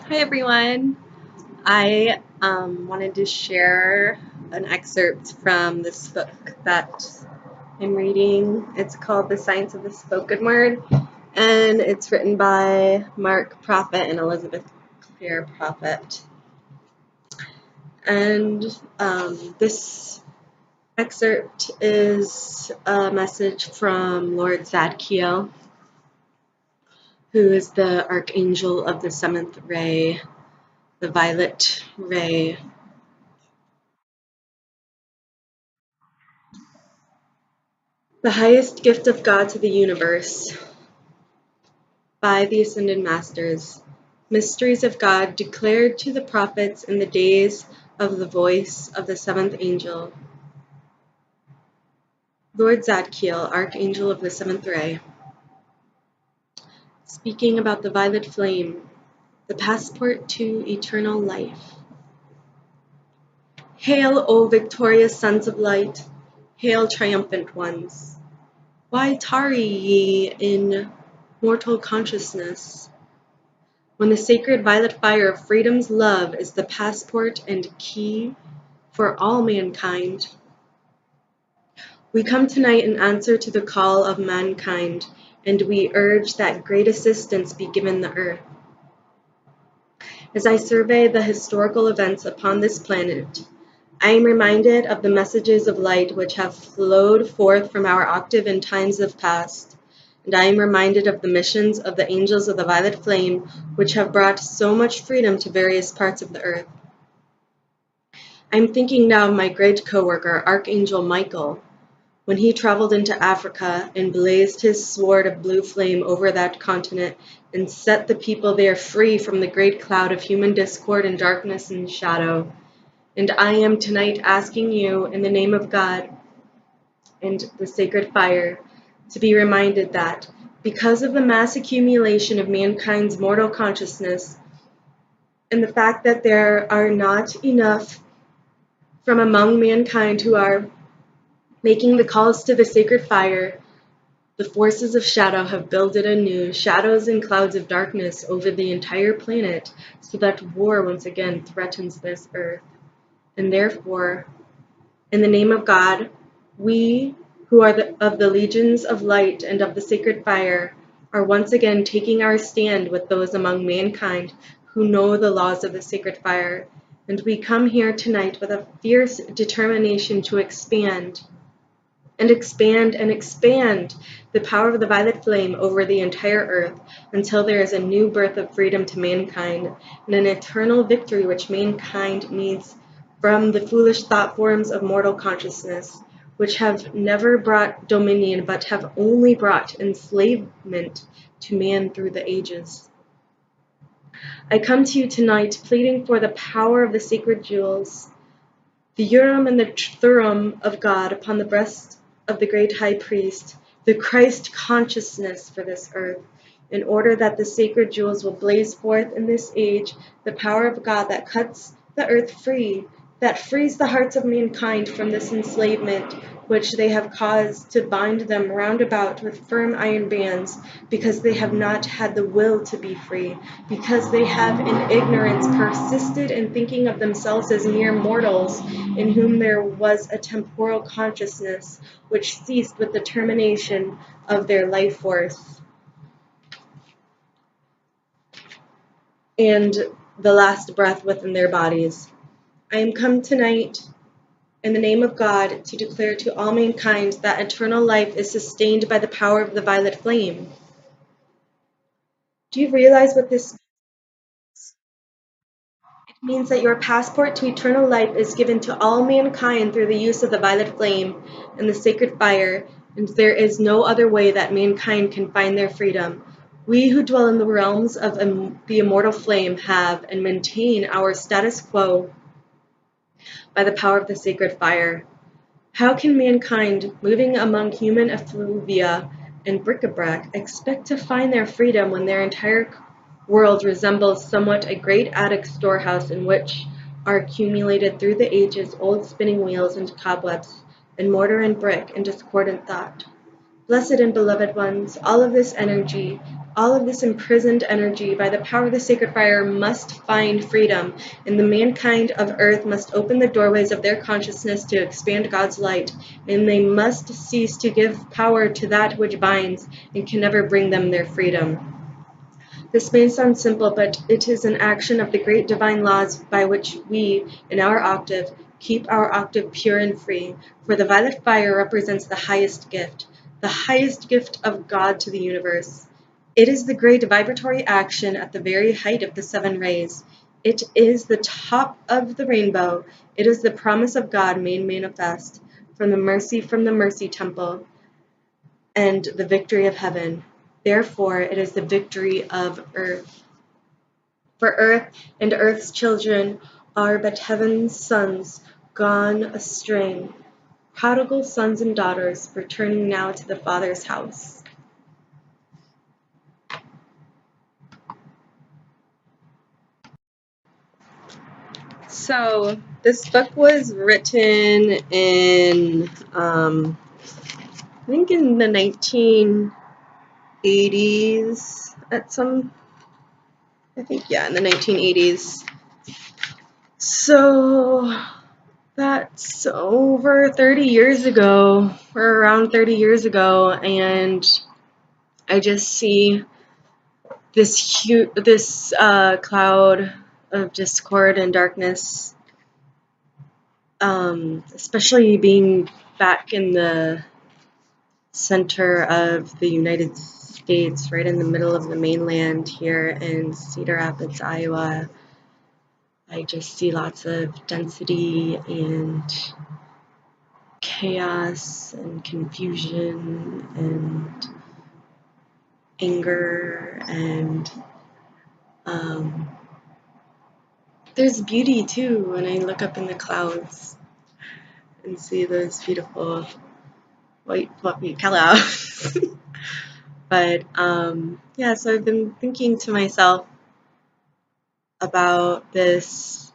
Hi everyone. I wanted to share an excerpt from this book that I'm reading. It's called The Science of the Spoken Word, and it's written by Mark Prophet and Elizabeth Clare Prophet. And this excerpt is a message from Lord Zadkiel, who is the Archangel of the seventh ray, the violet ray. The highest gift of God to the universe, by the Ascended Masters. Mysteries of God declared to the prophets in the days of the voice of the seventh angel. Lord Zadkiel, Archangel of the seventh ray, speaking about the violet flame, the passport to eternal life. Hail, O victorious sons of light! Hail, triumphant ones! Why tarry ye in mortal consciousness, when the sacred violet fire of freedom's love is the passport and key for all mankind? We come tonight in answer to the call of mankind, and we urge that great assistance be given the earth. As I survey the historical events upon this planet, I am reminded of the messages of light which have flowed forth from our octave in times of past, and I am reminded of the missions of the angels of the violet flame which have brought so much freedom to various parts of the earth. I am thinking now of my great co-worker, Archangel Michael, when he traveled into Africa and blazed his sword of blue flame over that continent and set the people there free from the great cloud of human discord and darkness and shadow. And I am tonight asking you, in the name of God and the sacred fire, to be reminded that, because of the mass accumulation of mankind's mortal consciousness, and the fact that there are not enough from among mankind who are making the calls to the sacred fire, the forces of shadow have builded anew shadows and clouds of darkness over the entire planet, so that war once again threatens this earth. And therefore, in the name of God, we who are of the legions of light and of the sacred fire are once again taking our stand with those among mankind who know the laws of the sacred fire. And we come here tonight with a fierce determination to expand and expand and expand the power of the violet flame over the entire earth until there is a new birth of freedom to mankind and an eternal victory which mankind needs from the foolish thought forms of mortal consciousness, which have never brought dominion but have only brought enslavement to man through the ages. I come to you tonight pleading for the power of the sacred jewels, the Urim and the Thummim of God upon the breast of the great high priest, the Christ consciousness for this earth, in order that the sacred jewels will blaze forth in this age the power of God that cuts the earth free, that frees the hearts of mankind from this enslavement which they have caused to bind them round about with firm iron bands, because they have not had the will to be free, because they have in ignorance persisted in thinking of themselves as mere mortals, in whom there was a temporal consciousness which ceased with the termination of their life force and the last breath within their bodies. I am come tonight in the name of God to declare to all mankind that eternal life is sustained by the power of the violet flame. Do you realize what this means? It means that your passport to eternal life is given to all mankind through the use of the violet flame and the sacred fire, and there is no other way that mankind can find their freedom. We who dwell in the realms of the immortal flame have and maintain our status quo by the power of the sacred fire. How can mankind, moving among human effluvia and bric-a-brac, expect to find their freedom when their entire world resembles somewhat a great attic storehouse in which are accumulated through the ages old spinning wheels and cobwebs, and mortar and brick and discordant thought? Blessed and beloved ones, all of this energy, all of this imprisoned energy, by the power of the sacred fire, must find freedom, and the mankind of earth must open the doorways of their consciousness to expand God's light, and they must cease to give power to that which binds and can never bring them their freedom. This may sound simple, but it is an action of the great divine laws by which we, in our octave, keep our octave pure and free, for the violet fire represents the highest gift of God to the universe. It is the great vibratory action at the very height of the seven rays. It is the top of the rainbow. It is the promise of God made manifest from the mercy temple, and the victory of heaven. Therefore, it is the victory of earth. For earth and earth's children are but heaven's sons gone astray, prodigal sons and daughters returning now to the Father's house. So, this book was written in, I think in the 1980s, in the 1980s. So, that's over 30 years ago, or around 30 years ago, and I just see this cloud of discord and darkness, especially being back in the center of the United States, right in the middle of the mainland here in Cedar Rapids, Iowa. I just see lots of density and chaos and confusion and anger, and there's beauty too when I look up in the clouds and see those beautiful white fluffy clouds. But yeah, so I've been thinking to myself about this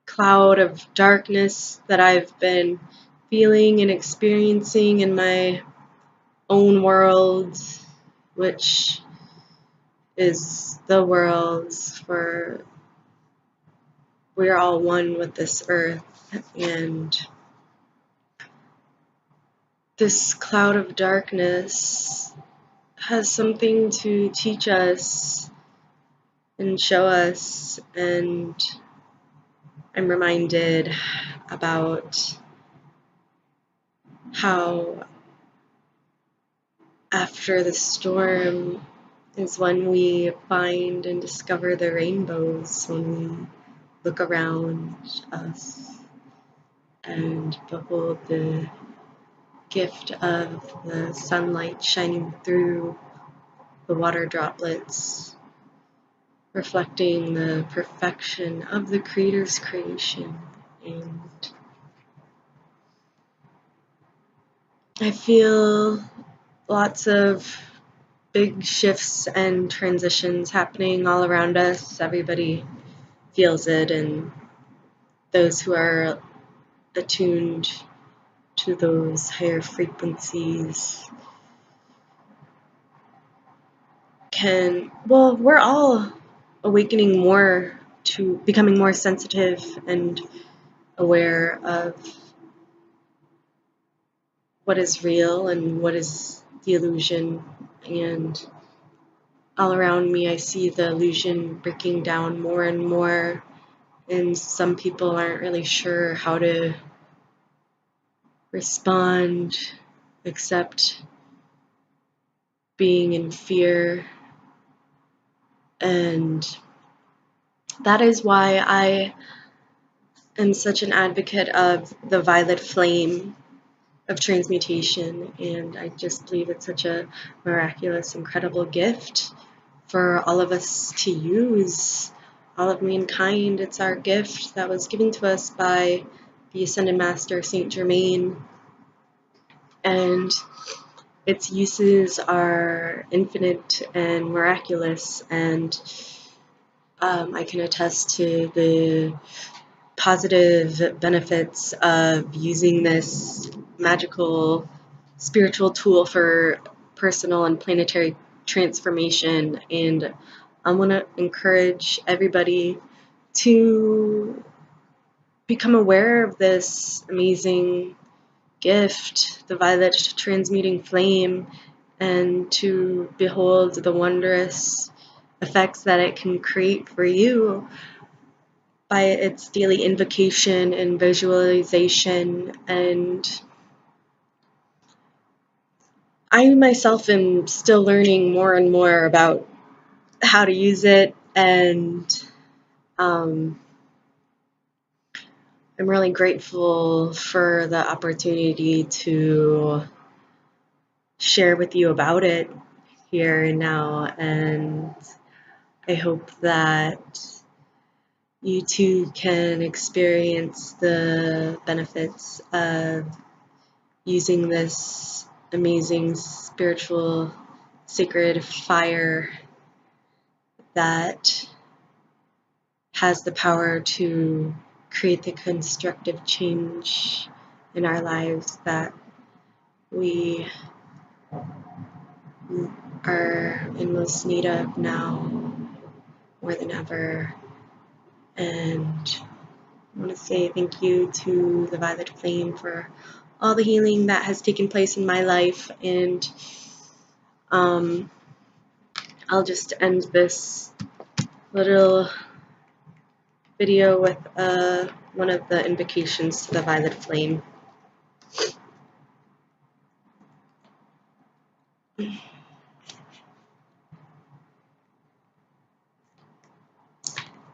cloud of darkness that I've been feeling and experiencing in my own world, which is the world, for we're all one with this earth, and this cloud of darkness has something to teach us and show us, and I'm reminded about how after the storm is when we find and discover the rainbows, when we look around us and behold the gift of the sunlight shining through the water droplets, reflecting the perfection of the Creator's creation. And I feel lots of big shifts and transitions happening all around us. Everybody feels it, and those who are attuned to those higher frequencies we're all awakening more to becoming more sensitive and aware of what is real and what is the illusion. And all around me, I see the illusion breaking down more and more, and some people aren't really sure how to respond except being in fear. And that is why I am such an advocate of the violet flame of transmutation, and I just believe it's such a miraculous, incredible gift for all of us to use, all of mankind. It's our gift that was given to us by the Ascended Master Saint Germain, and its uses are infinite and miraculous, and I can attest to the positive benefits of using this magical spiritual tool for personal and planetary transformation. And I want to encourage everybody to become aware of this amazing gift, the violet transmuting flame, and to behold the wondrous effects that it can create for you by its daily invocation and visualization. And I myself am still learning more and more about how to use it, and I'm really grateful for the opportunity to share with you about it here and now, and I hope that you too can experience the benefits of using this amazing spiritual sacred fire that has the power to create the constructive change in our lives that we are in most need of now more than ever. And I want to say thank you to the Violet Flame for all the healing that has taken place in my life. And I'll just end this little video with one of the invocations to the Violet Flame.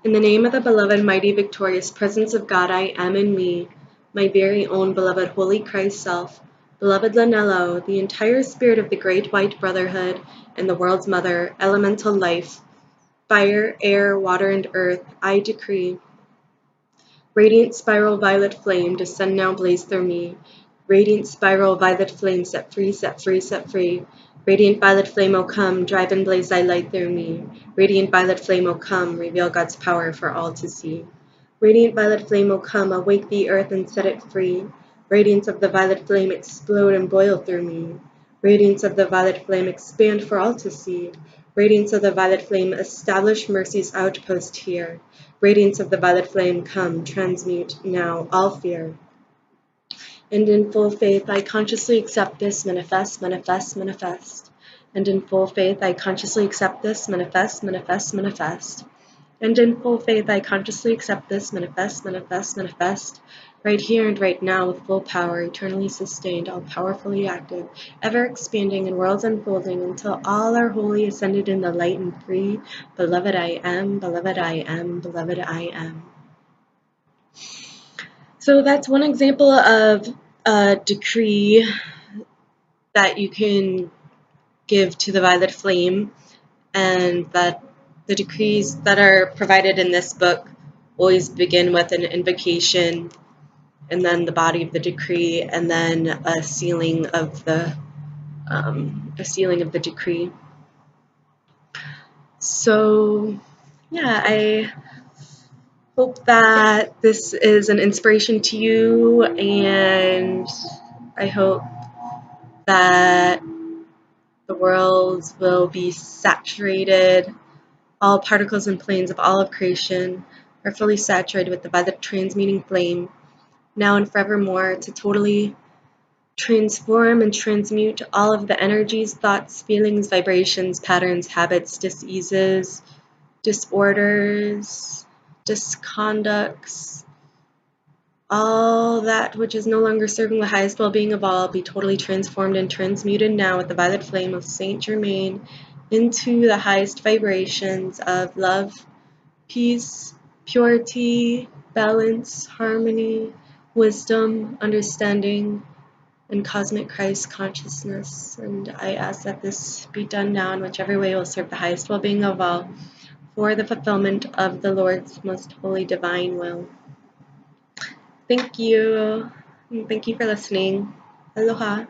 In the name of the beloved, mighty, victorious presence of God, I am in me, my very own beloved Holy Christ Self, beloved Lanello, the entire spirit of the Great White Brotherhood, and the world's mother, elemental life, fire, air, water, and earth, I decree. Radiant spiral violet flame, descend now, blaze through me. Radiant spiral violet flame, set free, set free, set free. Radiant violet flame, O come, drive and blaze thy light through me. Radiant violet flame, O come, reveal God's power for all to see. Radiant violet flame, O come, awake the earth and set it free. Radiance of the violet flame, explode and boil through me. Radiance of the violet flame, expand for all to see. Radiance of the violet flame, establish mercy's outpost here. Radiance of the violet flame, come, transmute now all fear. And in full faith, I consciously accept this, manifest, manifest, manifest. And in full faith, I consciously accept this, manifest, manifest, manifest. And in full faith, I consciously accept this, manifest, manifest, manifest. Right here and right now, with full power, eternally sustained, all powerfully active, ever expanding in worlds unfolding until all are wholly ascended in the light and free. Beloved I am, beloved I am, beloved I am. So that's one example of a decree that you can give to the violet flame, and that the decrees that are provided in this book always begin with an invocation, and then the body of the decree, and then a sealing of the decree. So yeah, I hope that this is an inspiration to you, and I hope that the world will be saturated, all particles and planes of all of creation are fully saturated with the violet transmuting flame, now and forevermore, to totally transform and transmute all of the energies, thoughts, feelings, vibrations, patterns, habits, diseases, disorders, disconducts, all that which is no longer serving the highest well-being of all, be totally transformed and transmuted now with the violet flame of Saint Germain into the highest vibrations of love, peace, purity, balance, harmony, wisdom, understanding, and cosmic Christ consciousness. And I ask that this be done now in whichever way will serve the highest well-being of all, for the fulfillment of the Lord's most holy divine will. Thank you. And thank you for listening. Aloha.